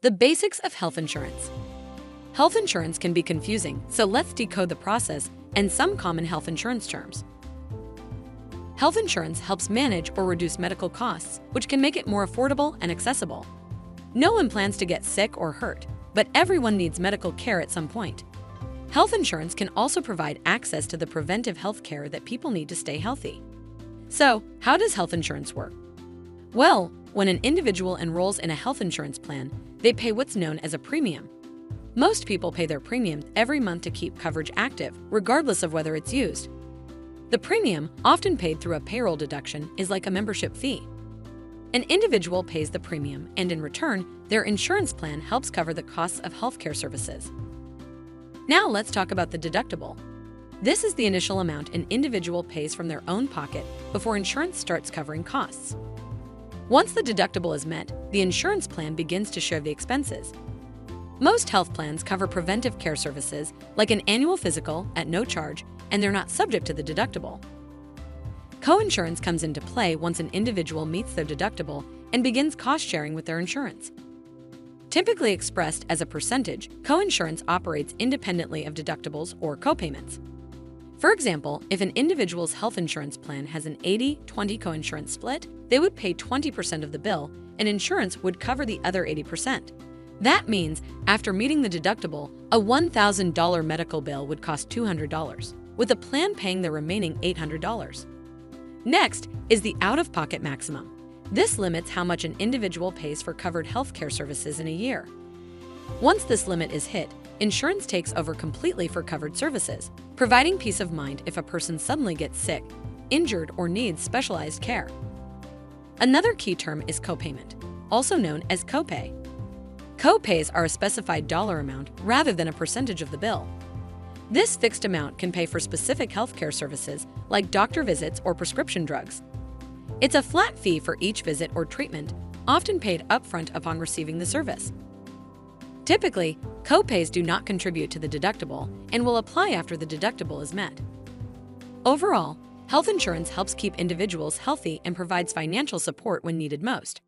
The basics of health insurance. Health insurance can be confusing, so let's decode the process and some common health insurance terms. Health insurance helps manage or reduce medical costs, which can make it more affordable and accessible. No one plans to get sick or hurt, but everyone needs medical care at some point. Health insurance can also provide access to the preventive health care that people need to stay healthy. So, how does health insurance work? Well, when an individual enrolls in a health insurance plan, they pay what's known as a premium. Most people pay their premium every month to keep coverage active, regardless of whether it's used. The premium, often paid through a payroll deduction, is like a membership fee. An individual pays the premium, and in return, their insurance plan helps cover the costs of healthcare services. Now let's talk about the deductible. This is the initial amount an individual pays from their own pocket before insurance starts covering costs. Once the deductible is met, the insurance plan begins to share the expenses. Most health plans cover preventive care services like an annual physical at no charge, and they're not subject to the deductible. Coinsurance comes into play once an individual meets their deductible and begins cost sharing with their insurance. Typically expressed as a percentage, coinsurance operates independently of deductibles or copayments. For example, if an individual's health insurance plan has an 80-20 coinsurance split, they would pay 20% of the bill, and insurance would cover the other 80%. That means, after meeting the deductible, a $1,000 medical bill would cost $200, with a plan paying the remaining $800. Next is the out-of-pocket maximum. This limits how much an individual pays for covered healthcare services in a year. Once this limit is hit, insurance takes over completely for covered services, providing peace of mind if a person suddenly gets sick, injured, or needs specialized care. Another key term is copayment, also known as copay. Copays are a specified dollar amount rather than a percentage of the bill. This fixed amount can pay for specific healthcare services like doctor visits or prescription drugs. It's a flat fee for each visit or treatment, often paid upfront upon receiving the service. Typically, copays do not contribute to the deductible and will apply after the deductible is met. Overall, health insurance helps keep individuals healthy and provides financial support when needed most.